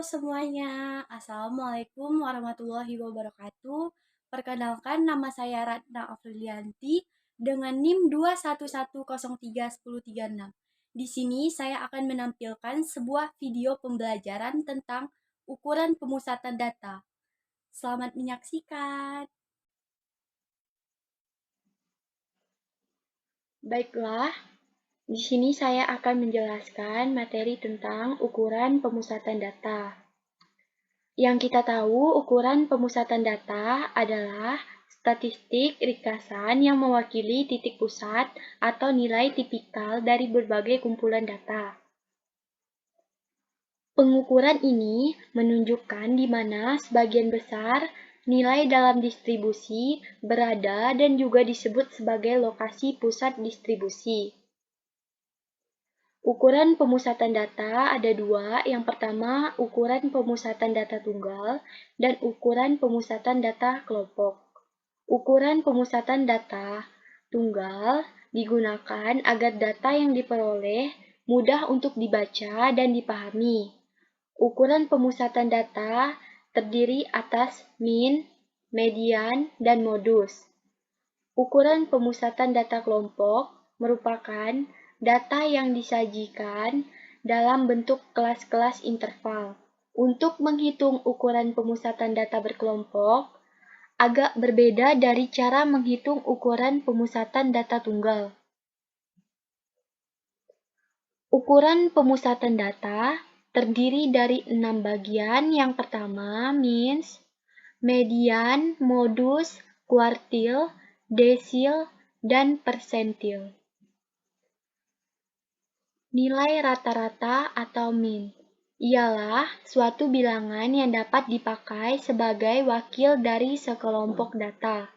semuanya, Assalamualaikum warahmatullahi wabarakatuh. Perkenalkan, nama saya Ratna Afrilianti dengan NIM 211031036. Di sini saya akan menampilkan sebuah video pembelajaran tentang ukuran pemusatan data. Selamat menyaksikan. Baiklah, di sini saya akan menjelaskan materi tentang ukuran pemusatan data. Yang kita tahu, ukuran pemusatan data adalah statistik ringkasan yang mewakili titik pusat atau nilai tipikal dari berbagai kumpulan data. Pengukuran ini menunjukkan di mana sebagian besar nilai dalam distribusi berada dan juga disebut sebagai lokasi pusat distribusi. Ukuran pemusatan data ada dua. Yang pertama, ukuran pemusatan data tunggal dan ukuran pemusatan data kelompok. Ukuran pemusatan data tunggal digunakan agar data yang diperoleh mudah untuk dibaca dan dipahami. Ukuran pemusatan data terdiri atas min, median, dan modus. Ukuran pemusatan data kelompok merupakan data yang disajikan dalam bentuk kelas-kelas interval. Untuk menghitung ukuran pemusatan data berkelompok, agak berbeda dari cara menghitung ukuran pemusatan data tunggal. Ukuran pemusatan data terdiri dari 6 bagian. Yang pertama, means, median, modus, kuartil, desil, dan persentil. Nilai rata-rata atau min ialah suatu bilangan yang dapat dipakai sebagai wakil dari sekelompok data.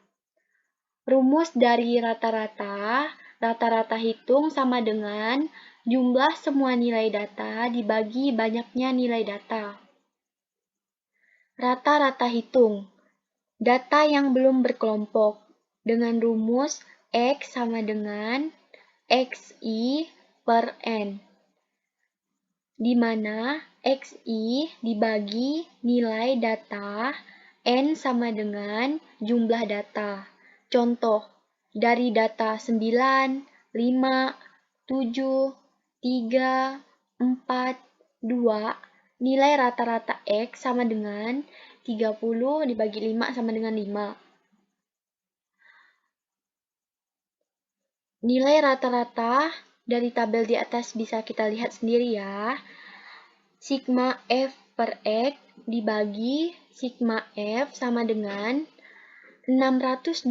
Rumus dari rata-rata, rata-rata hitung sama dengan jumlah semua nilai data dibagi banyaknya nilai data. Rata-rata hitung, data yang belum berkelompok, dengan rumus X sama dengan XI per N, di mana XI dibagi nilai data, N sama dengan jumlah data. Contoh, dari data 9, 5, 7, 3, 4, 2, nilai rata-rata X sama dengan 30 dibagi 5 sama dengan 5. Nilai rata-rata dari tabel di atas bisa kita lihat sendiri ya. Sigma F per X dibagi sigma F sama dengan 621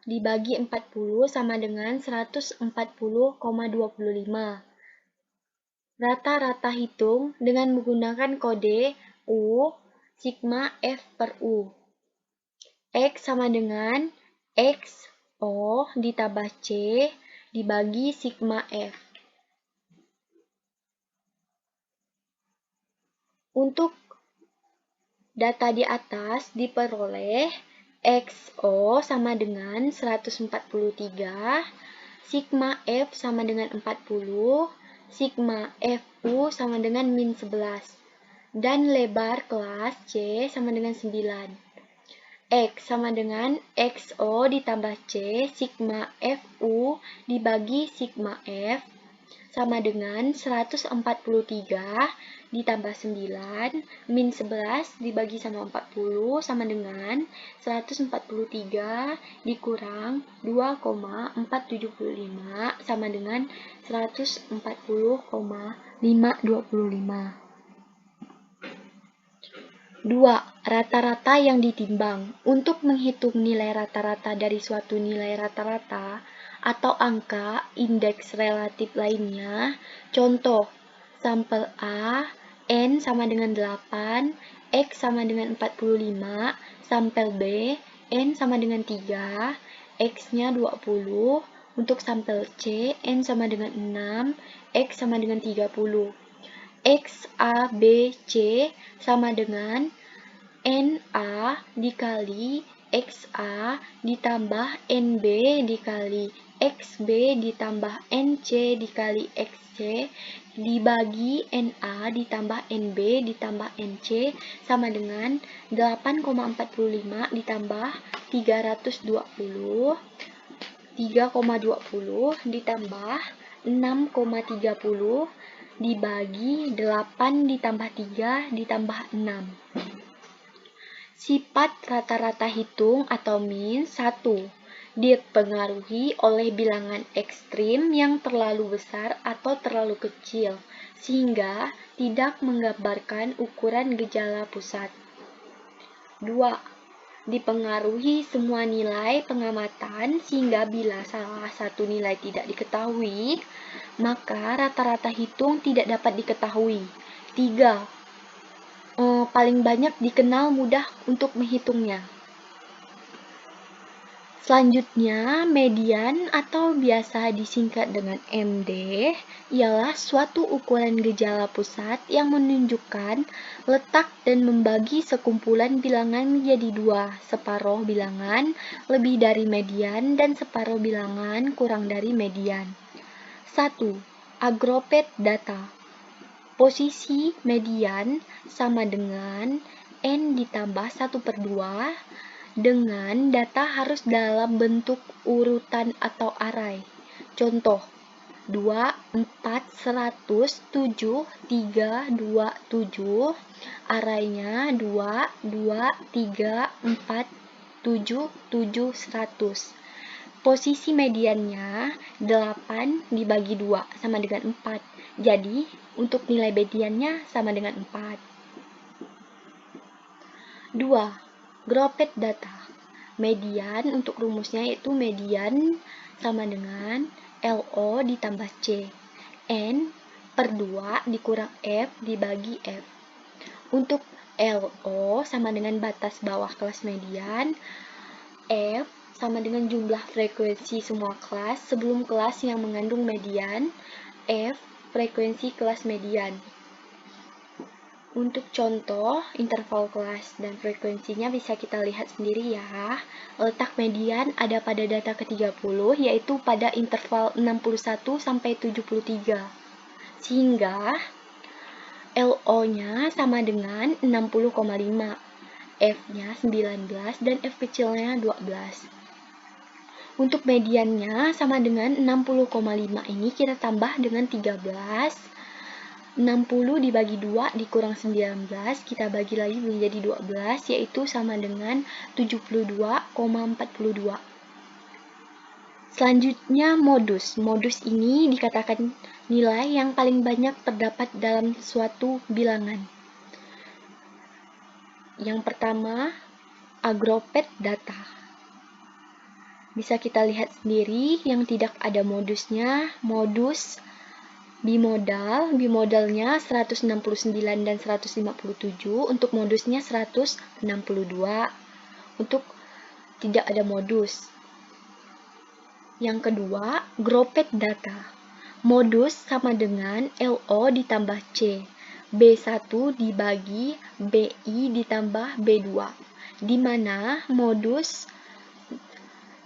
dibagi 40 sama dengan 140,25. Rata-rata hitung dengan menggunakan kode U, sigma F per U. X sama dengan X O ditambah C dibagi sigma F. Untuk data di atas diperoleh XO sama dengan 143, sigma F sama dengan 40, sigma FU sama dengan min 11, dan lebar kelas C sama dengan 9. X sama dengan XO ditambah C, sigma FU dibagi sigma F sama dengan 143 ditambah 9 min 11 dibagi sama 40 sama dengan 143 dikurang 2,475 sama dengan 140,525. 2. Rata-rata yang ditimbang. Untuk menghitung nilai rata-rata dari suatu nilai rata-rata atau angka indeks relatif lainnya, contoh, sampel A, N sama dengan 8, X sama dengan 45, sampel B, N sama dengan 3, X-nya 20, untuk sampel C, N sama dengan 6, X sama dengan 30. X, A, B, C sama dengan NA dikali XA ditambah NB dikali XB ditambah NC dikali XC dibagi NA ditambah NB ditambah NC sama dengan 8,45 ditambah 320 ditambah 6,30 dibagi 8 ditambah 3 ditambah 6. Sifat rata-rata hitung atau min 1. Dipengaruhi oleh bilangan ekstrim yang terlalu besar atau terlalu kecil, sehingga tidak menggambarkan ukuran gejala pusat. 2. Dipengaruhi semua nilai pengamatan, sehingga bila salah satu nilai tidak diketahui, maka rata-rata hitung tidak dapat diketahui. 3. Paling banyak dikenal mudah untuk menghitungnya. Selanjutnya, median atau biasa disingkat dengan MD ialah suatu ukuran gejala pusat yang menunjukkan letak dan membagi sekumpulan bilangan menjadi dua, separuh bilangan lebih dari median dan separuh bilangan kurang dari median. 1. Agruped data. Posisi median sama dengan N ditambah 1/2 dengan data harus dalam bentuk urutan atau array. Contoh, 2, 4, 100, 7, 3, 2, 7. Arraynya 2, 2, 3, 4, 7, 7, 100. Posisi mediannya 8 dibagi 2 sama dengan 4. Jadi, untuk nilai mediannya sama dengan 4. 2. Grouped data. Median untuk rumusnya yaitu median sama dengan LO ditambah C. N per 2 dikurang F dibagi F. Untuk LO sama dengan batas bawah kelas median. F sama dengan jumlah frekuensi semua kelas sebelum kelas yang mengandung median. F frekuensi kelas median. Untuk contoh, interval kelas dan frekuensinya bisa kita lihat sendiri ya. Letak median ada pada data ke-30, yaitu pada interval 61 sampai 73. Sehingga LO-nya sama dengan 60,5, F-nya 19, dan F kecilnya 12. Untuk mediannya sama dengan 60,5 ini kita tambah dengan 13. 60 dibagi 2 dikurang 19, kita bagi lagi menjadi 12, yaitu sama dengan 72,42. Selanjutnya modus. Modus ini dikatakan nilai yang paling banyak terdapat dalam suatu bilangan. Yang pertama, agruped data. Bisa kita lihat sendiri yang tidak ada modusnya, modus bimodal, bimodalnya 169 dan 157, untuk modusnya 162, untuk tidak ada modus. Yang kedua, grouped data. Modus sama dengan LO ditambah C, B1 dibagi BI ditambah B2, di mana modus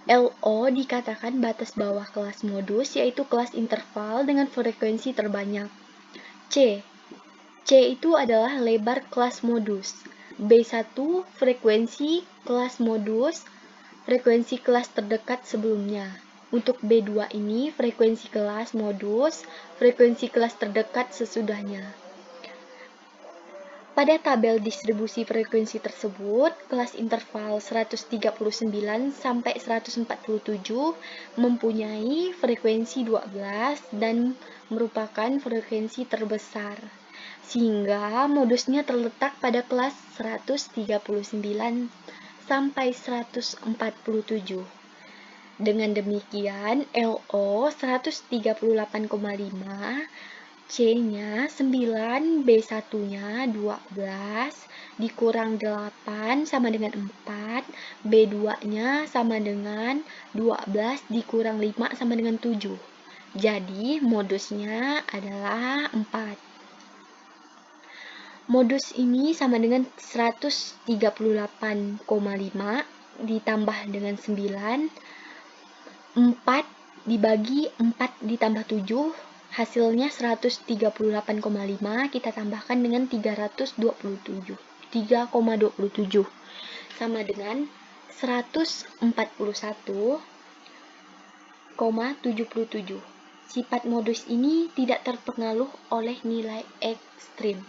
LO dikatakan batas bawah kelas modus, yaitu kelas interval dengan frekuensi terbanyak. C itu adalah lebar kelas modus. B1 frekuensi kelas modus, frekuensi kelas terdekat sebelumnya. Untuk B2 ini frekuensi kelas modus, frekuensi kelas terdekat sesudahnya. Pada tabel distribusi frekuensi tersebut, kelas interval 139 sampai 147 mempunyai frekuensi 12 dan merupakan frekuensi terbesar, sehingga modusnya terletak pada kelas 139 sampai 147. Dengan demikian, LO 138,5, C-nya 9, B1-nya 12, dikurang 8 sama dengan 4, B2-nya sama dengan 12, dikurang 5 sama dengan 7. Jadi, modusnya adalah 4. Modus ini sama dengan 138,5 ditambah dengan 9, 4 dibagi 4 ditambah 7, hasilnya 138,5, kita tambahkan dengan 3,27 sama dengan 141,77. Sifat modus ini tidak terpengaruh oleh nilai ekstrim.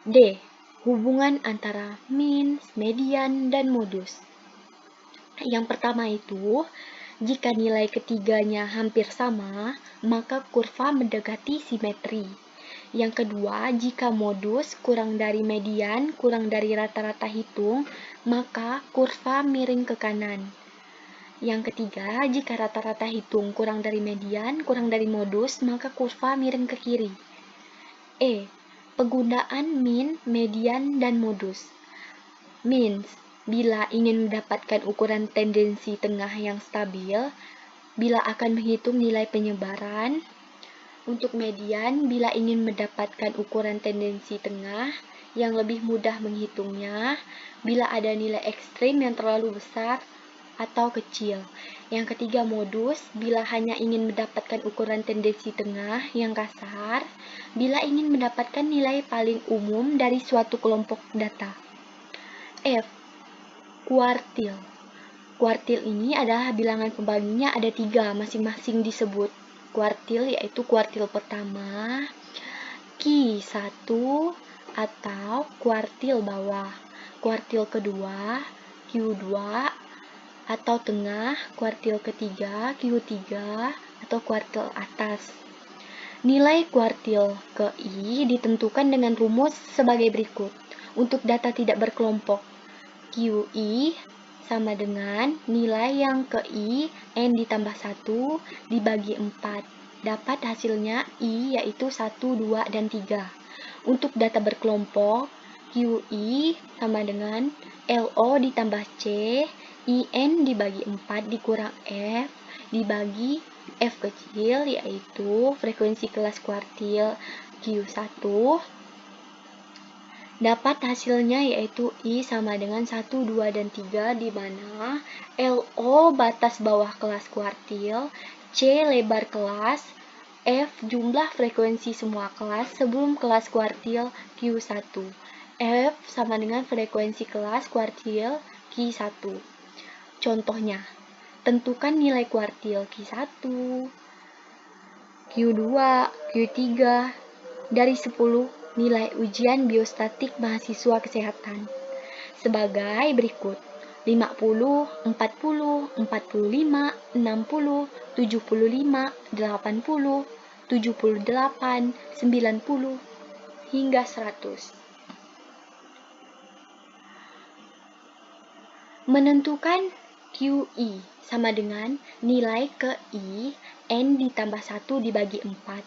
D. Hubungan antara min, median, dan modus. Yang pertama itu, jika nilai ketiganya hampir sama, maka kurva mendekati simetri. Yang kedua, jika modus kurang dari median, kurang dari rata-rata hitung, maka kurva miring ke kanan. Yang ketiga, jika rata-rata hitung kurang dari median, kurang dari modus, maka kurva miring ke kiri. E. Penggunaan min, median, dan modus. Min, bila ingin mendapatkan ukuran tendensi tengah yang stabil, bila akan menghitung nilai penyebaran. Untuk median, bila ingin mendapatkan ukuran tendensi tengah yang lebih mudah menghitungnya, bila ada nilai ekstrim yang terlalu besar atau kecil. Yang ketiga, modus, bila hanya ingin mendapatkan ukuran tendensi tengah yang kasar, bila ingin mendapatkan nilai paling umum dari suatu kelompok data. F. Kuartil. Kuartil ini adalah bilangan pembaginya ada 3, masing-masing disebut kuartil, yaitu kuartil pertama, Q1, atau kuartil bawah, kuartil kedua, Q2, atau tengah, kuartil ketiga, Q3, atau kuartil atas. Nilai kuartil ke I ditentukan dengan rumus sebagai berikut. Untuk data tidak berkelompok, QI sama dengan nilai yang ke I, N ditambah 1 dibagi 4. Dapat hasilnya I yaitu 1, 2, dan 3. Untuk data berkelompok, QI sama dengan LO ditambah C, IN dibagi 4 dikurang F dibagi F kecil, yaitu frekuensi kelas kuartil Q1. Dapat hasilnya yaitu I sama dengan 1, 2, dan 3, di mana LO batas bawah kelas kuartil, C lebar kelas, F jumlah frekuensi semua kelas sebelum kelas kuartil Q1. F sama dengan frekuensi kelas kuartil Q1. Contohnya, tentukan nilai kuartil Q1, Q2, Q3 dari 10 nilai ujian biostatik mahasiswa kesehatan sebagai berikut: 50, 40, 45, 60, 75, 80, 78, 90, hingga 100. Menentukan QI sama dengan nilai ke I, N ditambah 1 dibagi 4,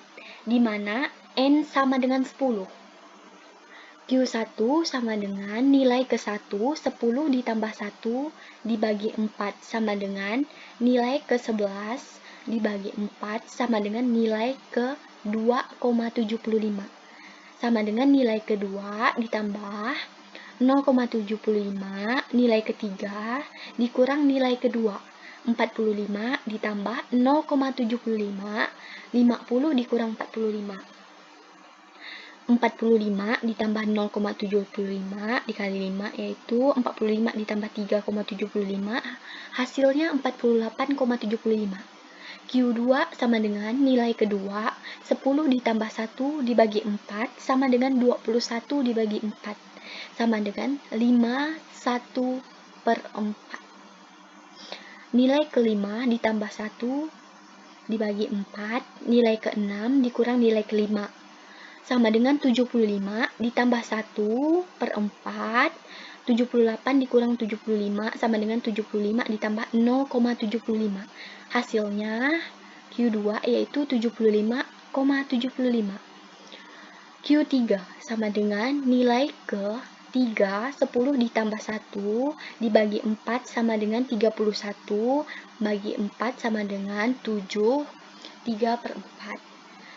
di mana N sama dengan 10. Q1 sama dengan nilai ke 1, 10 ditambah 1 dibagi 4 sama dengan nilai ke 11 dibagi 4 sama dengan nilai ke 2,75. Sama dengan nilai kedua ditambah 0,75 nilai ketiga dikurang nilai kedua. 45 ditambah 0,75, 50 dikurang 45. 45 ditambah 0,75 dikali 5 yaitu 45 ditambah 3,75, hasilnya 48,75. Q2 sama dengan nilai kedua, 10 ditambah 1 dibagi 4 sama dengan 21 dibagi 4, sama dengan 51/4. Nilai kelima ditambah 1 dibagi 4, nilai ke-6 dikurang nilai kelima, sama dengan 75 ditambah 1/4, 78 dikurang 75 sama dengan 75 ditambah 0,75. Hasilnya Q2 yaitu 75,75. Q3 sama dengan nilai ke 3, 10 ditambah 1 dibagi 4 sama dengan 31, bagi 4 sama dengan 7, 3/4.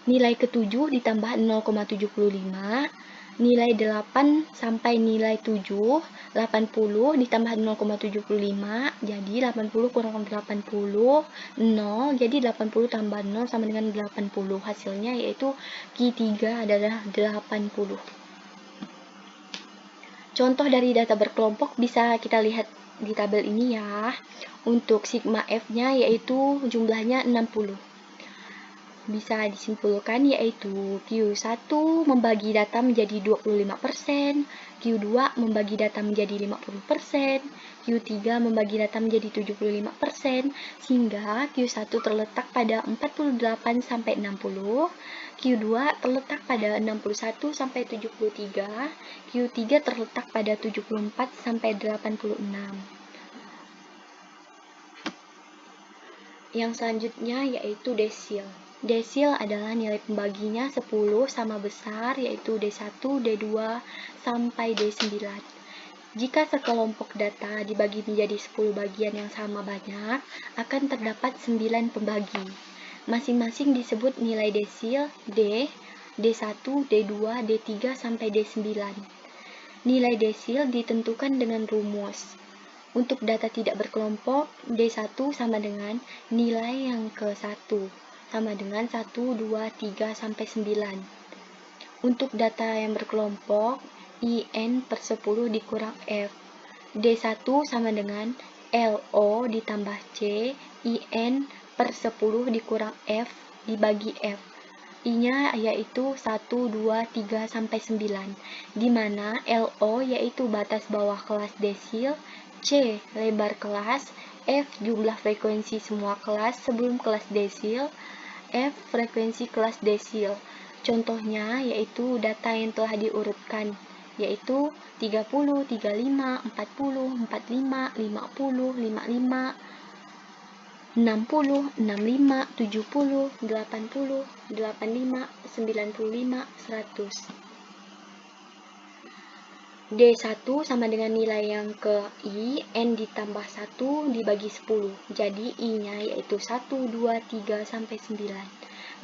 Nilai ke-7 ditambah 0,75 nilai 8 sampai nilai 7, 80 ditambah 0,75, jadi 80 kurang 80, 0, jadi 80 tambah 0 sama dengan 80. Hasilnya yaitu Q3 adalah 80. Contoh dari data berkelompok bisa kita lihat di tabel ini ya. Untuk sigma F-nya yaitu jumlahnya 60. Bisa disimpulkan yaitu Q1 membagi data menjadi 25%, Q2 membagi data menjadi 50%, Q3 membagi data menjadi 75%, sehingga Q1 terletak pada 48 sampai 60, Q2 terletak pada 61 sampai 73, Q3 terletak pada 74 sampai 86. Yang selanjutnya yaitu desil. Desil adalah nilai pembaginya 10 sama besar yaitu D1, D2, sampai D9. Jika sekelompok data dibagi menjadi 10 bagian yang sama banyak, akan terdapat 9 pembagi. Masing-masing disebut nilai desil D, D1, D2, D3, sampai D9. Nilai desil ditentukan dengan rumus. Untuk data tidak berkelompok, D1 sama dengan nilai yang ke-1, sama dengan 1, 2, 3, sampai 9. Untuk data yang berkelompok, IN per 10 dikurang F. D1 sama dengan LO ditambah C, IN per 10 dikurang F dibagi F. I-nya yaitu 1, 2, 3, sampai 9, di mana LO yaitu batas bawah kelas desil, C lebar kelas, F jumlah frekuensi semua kelas sebelum kelas desil, F frekuensi kelas desil. Contohnya yaitu data yang telah diurutkan, yaitu 30, 35, 40, 45, 50, 55, 60, 65, 70, 80, 85, 95, 100. D1 sama dengan nilai yang ke I, N ditambah 1 dibagi 10. Jadi I-nya yaitu 1, 2, 3, sampai 9.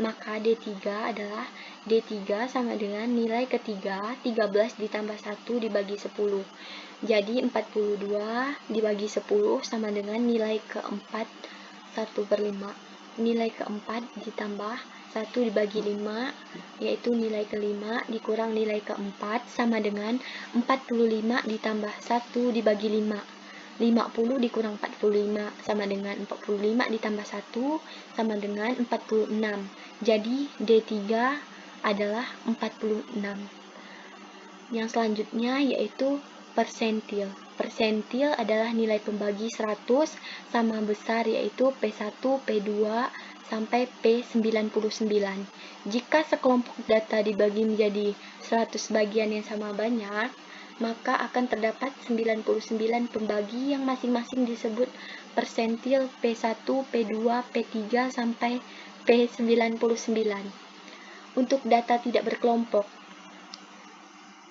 Maka D3 adalah D3 sama dengan nilai ketiga 13 ditambah 1 dibagi 10. Jadi 42 dibagi 10 sama dengan nilai keempat 1/5. Nilai keempat ditambah 1 dibagi 5, yaitu nilai kelima dikurang nilai keempat sama dengan 45 ditambah 1 dibagi 5. 50 dikurang 45 sama dengan 45 ditambah 1 sama dengan 46. Jadi D3 adalah 46. Yang selanjutnya yaitu persentil. Persentil adalah nilai pembagi 100 sama besar yaitu P1, P2, sampai P99. Jika sekelompok data dibagi menjadi 100 bagian yang sama banyak, maka akan terdapat 99 pembagi yang masing-masing disebut persentil P1, P2, P3, sampai P99. Untuk data tidak berkelompok,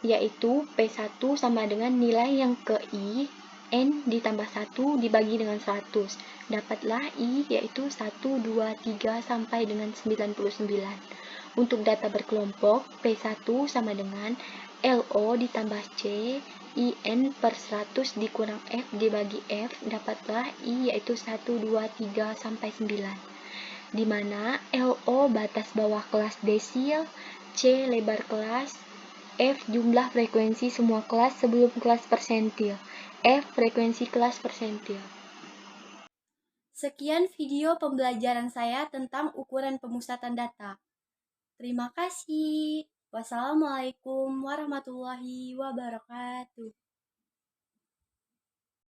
yaitu P1 sama dengan nilai yang ke I, N ditambah 1 dibagi dengan 100. Dapatlah I yaitu 1, 2, 3, sampai dengan 99. Untuk data berkelompok, P1 sama dengan LO ditambah C, IN per 100 dikurang F dibagi F, dapatlah I yaitu 1, 2, 3, sampai 9. Di mana LO batas bawah kelas desil, C lebar kelas, F jumlah frekuensi semua kelas sebelum kelas persentil, F frekuensi kelas persentil. Sekian video pembelajaran saya tentang ukuran pemusatan data. Terima kasih. Wassalamualaikum warahmatullahi wabarakatuh.